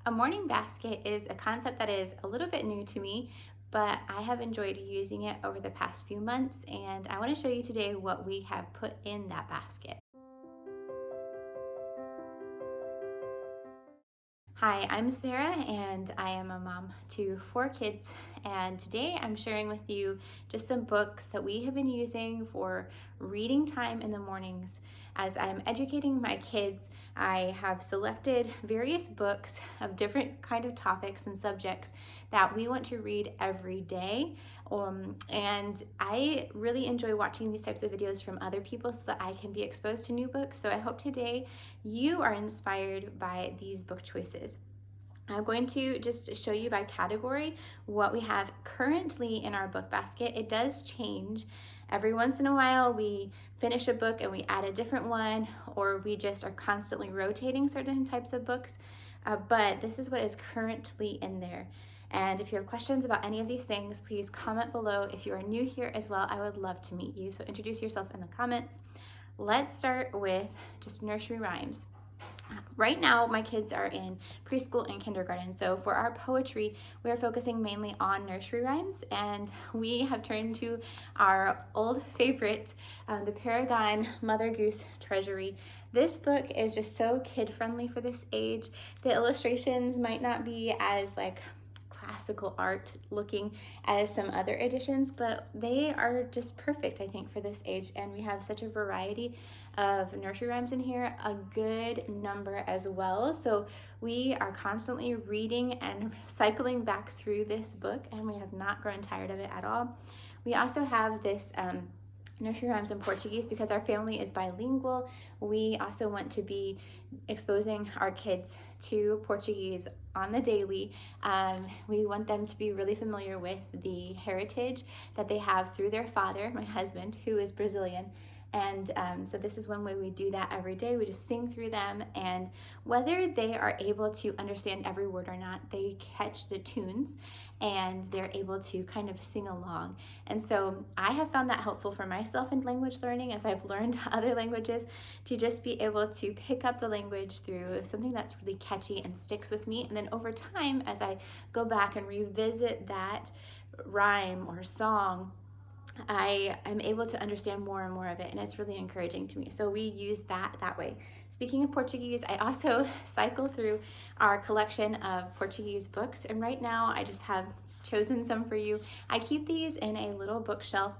A morning basket is a concept that is a little bit new to me, but I have enjoyed using it over the past few months, and I want to show you today what we have put in that basket. Hi, I'm Sarah, and I am a mom to 4 kids. And today I'm sharing with you just some books that we have been using for reading time in the mornings. As I'm educating my kids, I have selected various books of different kind of topics and subjects that we want to read every day. And I really enjoy watching these types of videos from other people so that I can be exposed to new books. So I hope today you are inspired by these book choices. I'm going to just show you by category what we have currently in our book basket. It does change. Every once in a while, we finish a book and we add a different one, or we just are constantly rotating certain types of books. But this is what is currently in there. And if you have questions about any of these things, please comment below. If you are new here as well, I would love to meet you. So introduce yourself in the comments. Let's start with just nursery rhymes. Right now, my kids are in preschool and kindergarten. So for our poetry, we are focusing mainly on nursery rhymes, and we have turned to our old favorite, the Paragon Mother Goose Treasury. This book is just so kid-friendly for this age. The illustrations might not be as classical art looking as some other editions, but they are just perfect, I think, for this age. And we have such a variety of nursery rhymes in here, a good number as well. So we are constantly reading and cycling back through this book, and we have not grown tired of it at all. We also have this nursery rhymes in Portuguese because our family is bilingual. We also want to be exposing our kids to Portuguese on the daily. We want them to be really familiar with the heritage that they have through their father, my husband, who is Brazilian. And so this is one way we do that every day. We just sing through them, and whether they are able to understand every word or not, they catch the tunes and they're able to kind of sing along. And so I have found that helpful for myself in language learning as I've learned other languages, to just be able to pick up the language through something that's really catchy and sticks with me. And then over time, as I go back and revisit that rhyme or song, I am able to understand more and more of it, and it's really encouraging to me. So we use that way. Speaking of Portuguese, I also cycle through our collection of Portuguese books, and right now I just have chosen some for you. I keep these in a little bookshelf,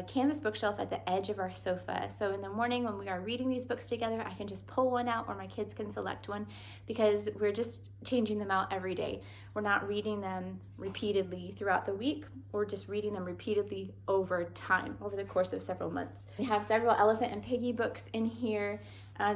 canvas bookshelf at the edge of our sofa. So in the morning when we are reading these books together, I can just pull one out, or my kids can select one, because we're just changing them out every day. We're not reading them repeatedly throughout the week. We're just reading them repeatedly over time, over the course of several months. We have several Elephant and Piggy books in here.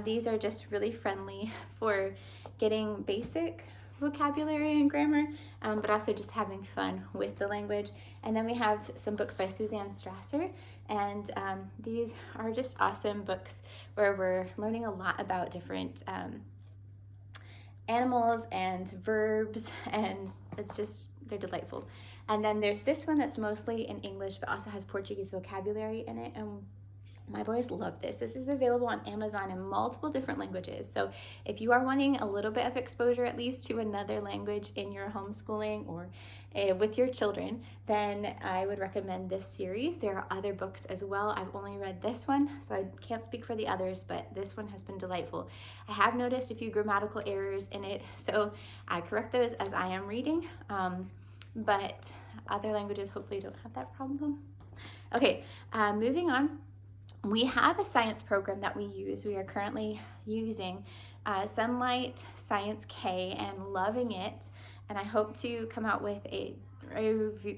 These are just really friendly for getting basic vocabulary and grammar, but also just having fun with the language. And then we have some books by Suzanne Strasser, and these are just awesome books where we're learning a lot about different animals and verbs, and they're delightful. And then there's this one that's mostly in English but also has Portuguese vocabulary in it, and my boys love this. This is available on Amazon in multiple different languages. So if you are wanting a little bit of exposure at least to another language in your homeschooling or with your children, then I would recommend this series. There are other books as well. I've only read this one, so I can't speak for the others, but this one has been delightful. I have noticed a few grammatical errors in it, so I correct those as I am reading, but other languages hopefully don't have that problem. Okay, moving on. We have a science program that we use. We are currently using Sunlight Science K and loving it. And I hope to come out with a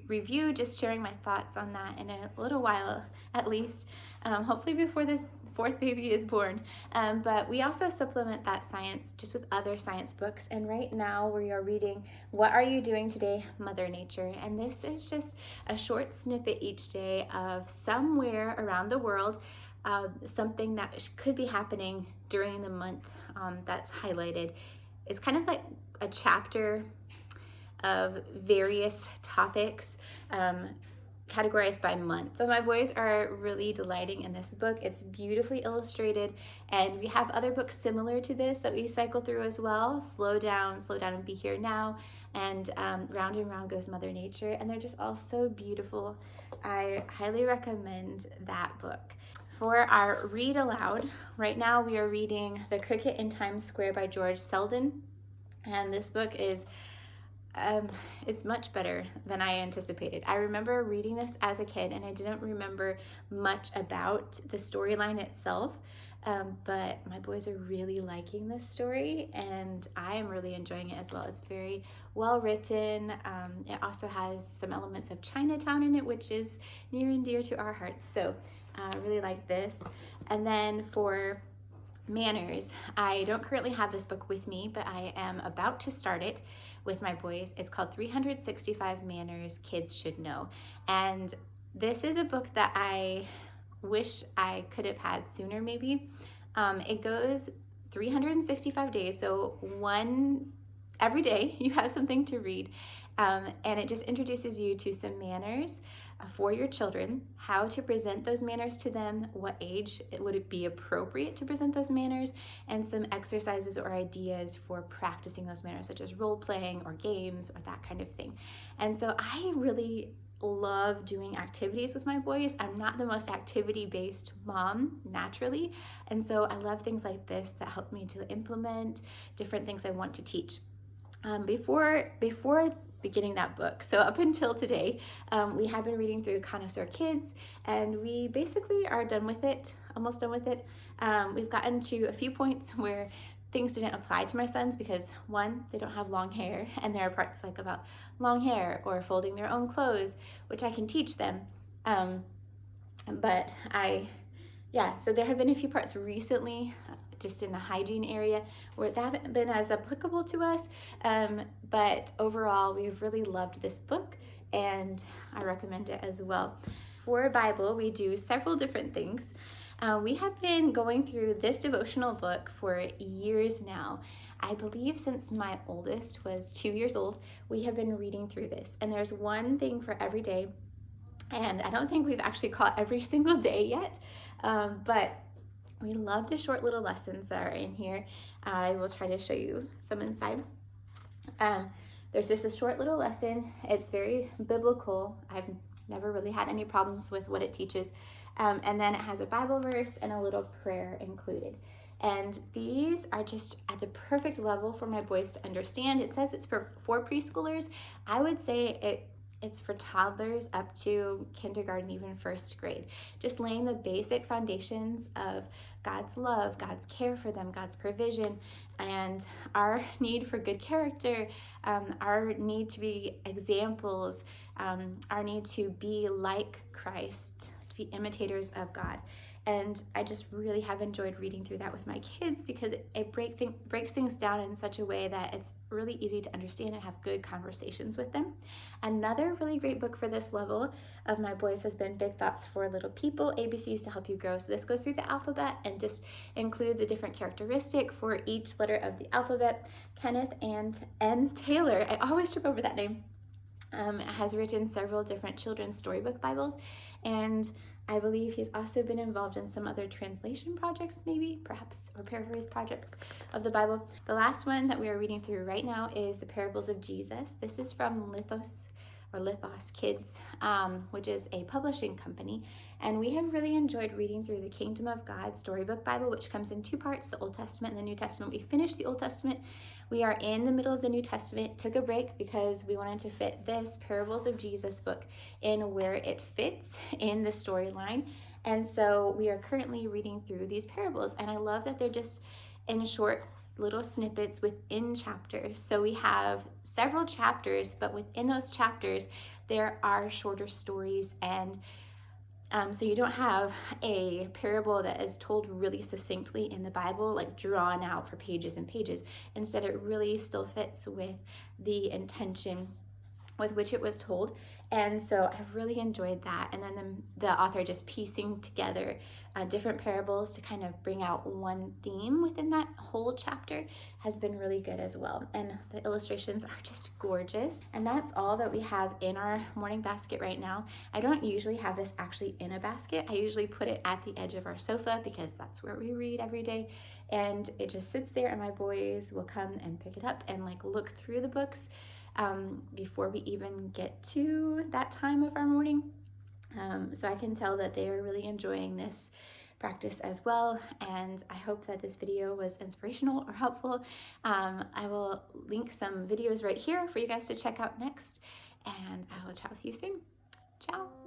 review, just sharing my thoughts on that in a little while at least, hopefully before this fourth baby is born. But we also supplement that science just with other science books. And right now we are reading What Are You Doing Today, Mother Nature? And this is just a short snippet each day of somewhere around the world, something that could be happening during the month that's highlighted. It's kind of like a chapter of various topics. categorized by month. But my boys are really delighting in this book. It's beautifully illustrated, and we have other books similar to this that we cycle through as well. Slow Down and Be Here Now, and Round and Round Goes Mother Nature, and they're just all so beautiful. I highly recommend that book. For our read aloud, right now we are reading The Cricket in Times Square by George Selden, and this book is it's much better than I anticipated. I remember reading this as a kid, and I didn't remember much about the storyline itself, but my boys are really liking this story, and I am really enjoying it as well. It's very well written. It also has some elements of Chinatown in it, which is near and dear to our hearts, so I really like this. And then for manners, I don't currently have this book with me, but I am about to start it with my boys. It's called 365 Manners Kids Should Know, and this is a book that I wish I could have had sooner maybe. It goes 365 days, so every day you have something to read, and it just introduces you to some manners for your children, how to present those manners to them, what age would it be appropriate to present those manners, and some exercises or ideas for practicing those manners, such as role playing or games or that kind of thing. And so I really love doing activities with my boys. I'm not the most activity-based mom naturally, and so I love things like this that help me to implement different things I want to teach. Before beginning that book, so up until today, we have been reading through Connoisseur Kids, and we basically are done with it, almost done with it. We've gotten to a few points where things didn't apply to my sons because, one, they don't have long hair, and there are parts like about long hair or folding their own clothes, which I can teach them. So there have been a few parts recently, just in the hygiene area, where they haven't been as applicable to us, but overall we've really loved this book, and I recommend it as well. For Bible, we do several different things. We have been going through this devotional book for years now. I believe since my oldest was 2 years old, we have been reading through this, and there's one thing for every day, and I don't think we've actually caught every single day yet, but we love the short little lessons that are in here. I will try to show you some inside. There's just a short little lesson. It's very biblical. I've never really had any problems with what it teaches. And then it has a Bible verse and a little prayer included. And these are just at the perfect level for my boys to understand. It says it's for preschoolers. I would say it's for toddlers up to kindergarten, even first grade. Just laying the basic foundations of God's love, God's care for them, God's provision, and our need for good character, our need to be examples, our need to be like Christ, to be imitators of God. And I just really have enjoyed reading through that with my kids because it breaks things down in such a way that it's really easy to understand and have good conversations with them. Another really great book for this level of my boys has been Big Thoughts for Little People, ABCs to Help You Grow. So this goes through the alphabet and just includes a different characteristic for each letter of the alphabet. Kenneth and Taylor, I always trip over that name, has written several different children's storybook Bibles, and I believe he's also been involved in some other translation projects, maybe, perhaps, or paraphrase projects of the Bible. The last one that we are reading through right now is The Parables of Jesus. This is from Lithos Kids, which is a publishing company. And we have really enjoyed reading through the Kingdom of God Storybook Bible, which comes in two parts, the Old Testament and the New Testament. We finished the Old Testament. We are in the middle of the New Testament, took a break because we wanted to fit this Parables of Jesus book in where it fits in the storyline. And so we are currently reading through these parables, and I love that they're just in short little snippets within chapters. So we have several chapters, but within those chapters, there are shorter stories, and so you don't have a parable that is told really succinctly in the Bible, like drawn out for pages and pages. Instead, it really still fits with the intention with which it was told. And so I've really enjoyed that. And then the author just piecing together different parables to kind of bring out one theme within that whole chapter has been really good as well. And the illustrations are just gorgeous. And that's all that we have in our morning basket right now. I don't usually have this actually in a basket. I usually put it at the edge of our sofa because that's where we read every day. And it just sits there, and my boys will come and pick it up and like look through the books before we even get to that time of our morning. So I can tell that they are really enjoying this practice as well, and I hope that this video was inspirational or helpful. I will link some videos right here for you guys to check out next, and I will chat with you soon. Ciao.